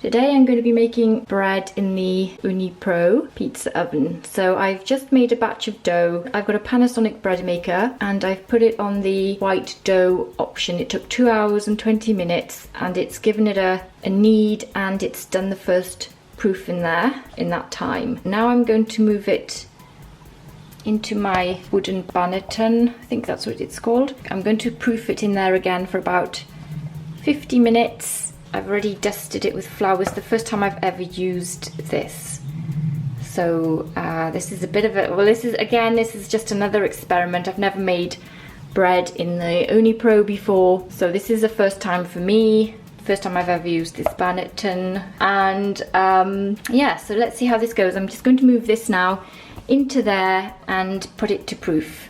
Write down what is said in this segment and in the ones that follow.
Today I'm going to be making bread in the Ooni Pro Pizza Oven. So I've just made a batch of dough. I've got a Panasonic bread maker and I've put it on the white dough option. It took 2 hours and 20 minutes and it's given it a knead and it's done the first proof in there in that time. Now I'm going to move it into my wooden banetone. I think that's what it's called. I'm going to proof it in there again for about 50 minutes. I've already dusted it with flour. It's the first time I've ever used this. So this is a bit of a, well, this is just another experiment. I've never made bread in the Ooni Pro before. So this is the first time for me. First time I've ever used this banetone. And yeah, so let's see how this goes. I'm just going to move this now into there and put it to proof.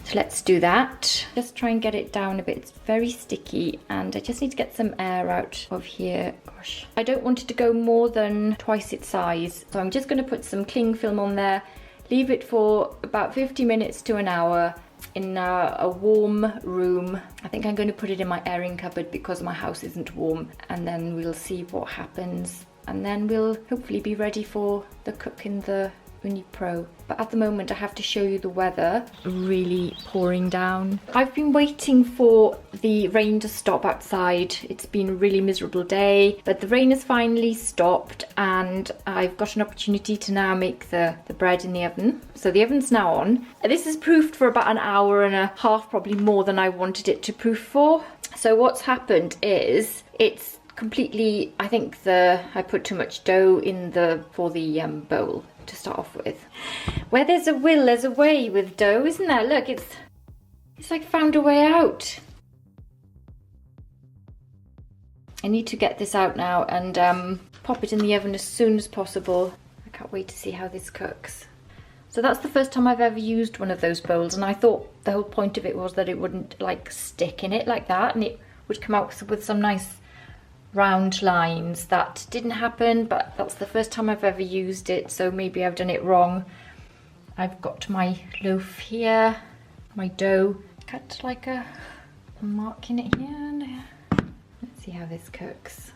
So let's do that. Just try and get it down a bit. It's very sticky and I just need to get some air out of here. Gosh, I don't want it to go more than twice its size. So I'm just going to put some cling film on there, leave it for about 50 minutes to an hour in a warm room. I think I'm going to put it in my airing cupboard because my house isn't warm, and then we'll see what happens. And then we'll hopefully be ready for the cook in the Ooni Pro. But at the moment I have to show you the weather really pouring down. I've been waiting for the rain to stop outside. It's been a really miserable day, but the rain has finally stopped and I've got an opportunity to now make the bread in the oven. So the oven's now on. This is proofed for about an hour and a half, probably more than I wanted it to proof for. So what's happened is it's completely, I think I put too much dough in for the bowl to start off with. Where there's a will, there's a way with dough, isn't there? Look, it's like found a way out. I need to get this out now and pop it in the oven as soon as possible. I can't wait to see how this cooks. So that's the first time I've ever used one of those bowls, and I thought the whole point of it was that it wouldn't like stick in it like that and it would come out with some nice round lines. That didn't happen, but that's the first time I've ever used it, so maybe I've done it wrong. I've got my loaf here, my dough cut like a mark in it here. Let's see how this cooks.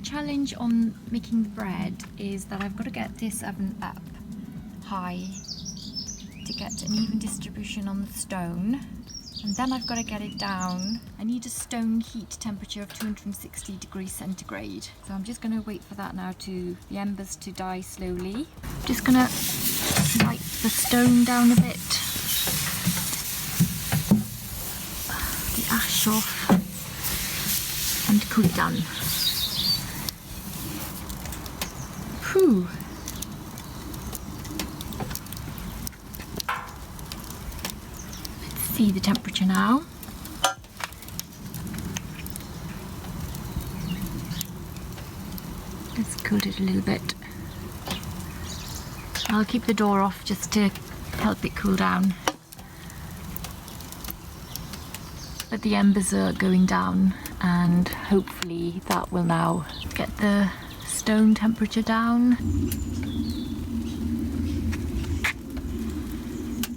Challenge on making the bread is that I've got to get this oven up high to get an even distribution on the stone, and then I've got to get it down. I need a stone heat temperature of 260 degrees centigrade. So I'm just going to wait for that now, to the embers to die slowly. I'm just going to light the stone down a bit, the ash off, and cool it down. Whew. Let's see the temperature now. Let's cool it a little bit. I'll keep the door off just to help it cool down. But the embers are going down and hopefully that will now get the stone temperature down.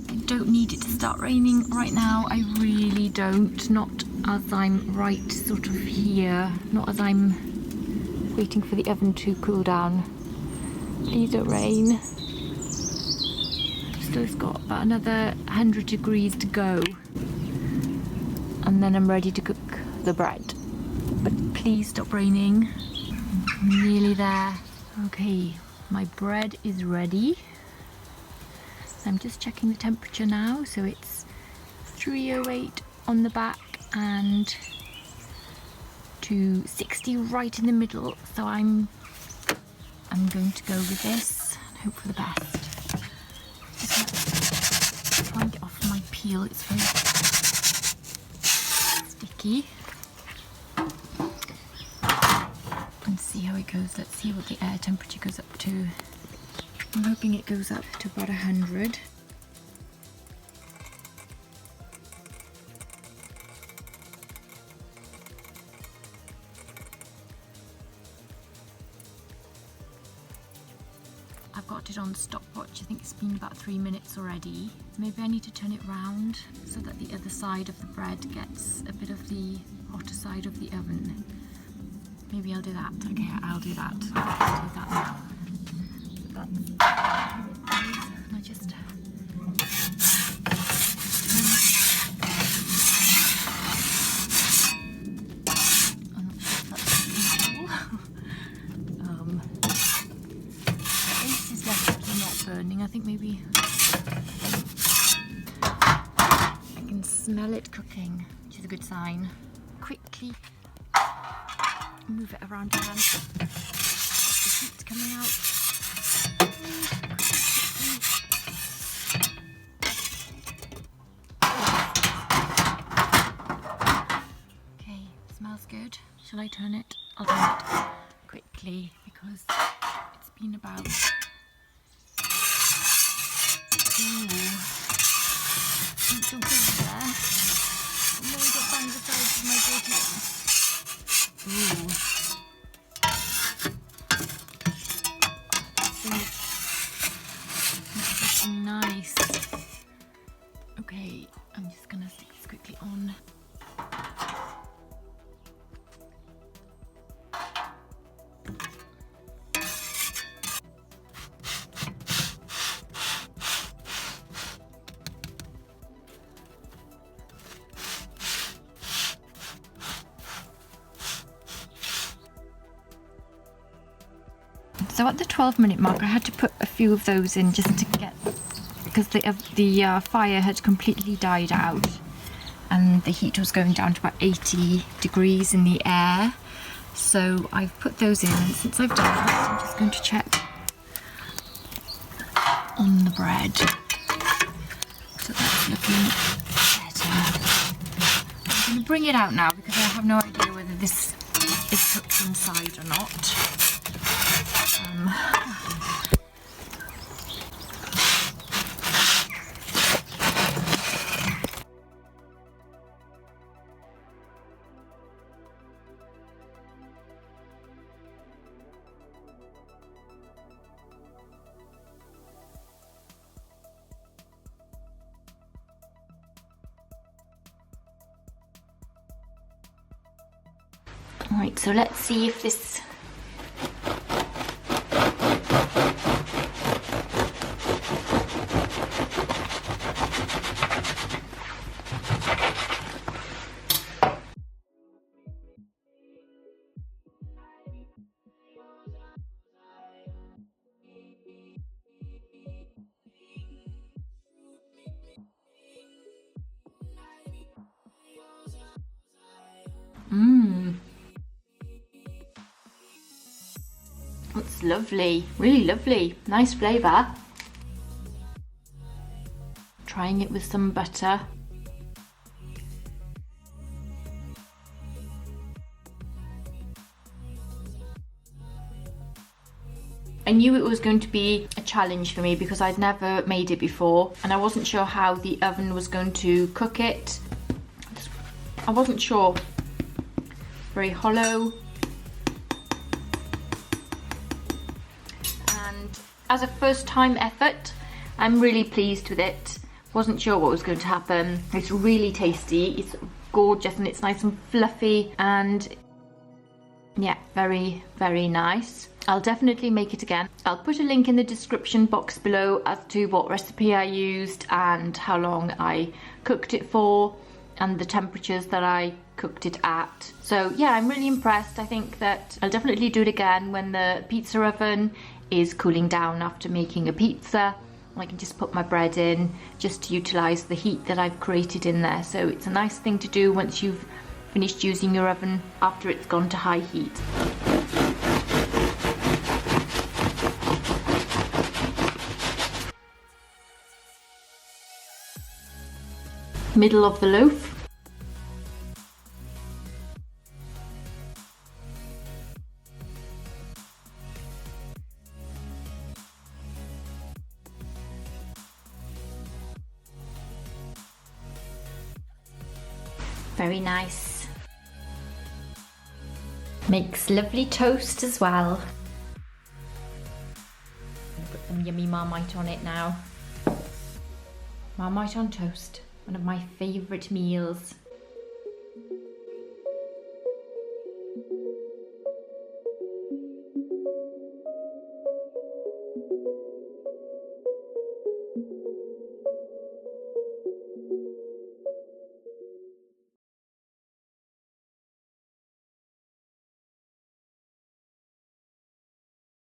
I don't need it to start raining right now. I really don't. Not as I'm right sort of here. Not as I'm waiting for the oven to cool down. Please don't rain. Still got about another 100 degrees to go. And then I'm ready to cook the bread. But please stop raining. I'm nearly there. Okay, my bread is ready. I'm just checking the temperature now. So it's 308 on the back and 260 right in the middle. So I'm going to go with this and hope for the best. Just try and get off my peel. It's very sticky. And see how it goes. Let's see what the air temperature goes up to. I'm hoping it goes up to about 100. I've got it on stopwatch. I think it's been about 3 minutes already. Maybe I need to turn it round so that the other side of the bread gets a bit of the hotter side of the oven. Maybe I'll do that. Okay, I'll do that. I'll do that now. I just... I'm not sure if that's cool. The base is definitely not burning. I think maybe I can smell it cooking, which is a good sign. Quickly move it around again. The heat's coming out. Okay, smells good. Shall I turn it? I'll turn it quickly because it's been about... Ooh. Don't go there. No, don't find the sides of my dirty... Ooh. That's looking nice. Okay, I'm just gonna stick this quickly on. So at the 12-minute mark, I had to put a few of those in just to get, because the fire had completely died out and the heat was going down to about 80 degrees in the air. So I've put those in, and since I've done that, I'm just going to check on the bread. So that's looking better. I'm going to bring it out now because I have no idea whether this is cooked inside or not. Alright, so let's see if this... That's lovely, really lovely, nice flavour. Trying it with some butter. I knew it was going to be a challenge for me because I'd never made it before and I wasn't sure how the oven was going to cook it. I wasn't sure. Very hollow. And as a first time effort, I'm really pleased with it. Wasn't sure what was going to happen. It's really tasty, it's gorgeous and it's nice and fluffy and yeah, very, very nice. I'll definitely make it again. I'll put a link in the description box below as to what recipe I used and how long I cooked it for and the temperatures that I cooked it at. So yeah, I'm really impressed. I think that I'll definitely do it again when the pizza oven is cooling down after making a pizza. I can just put my bread in just to utilise the heat that I've created in there. So it's a nice thing to do once you've finished using your oven after it's gone to high heat. Middle of the loaf. Very nice. Makes lovely toast as well. Put the some yummy Marmite on it now. Marmite on toast, one of my favourite meals.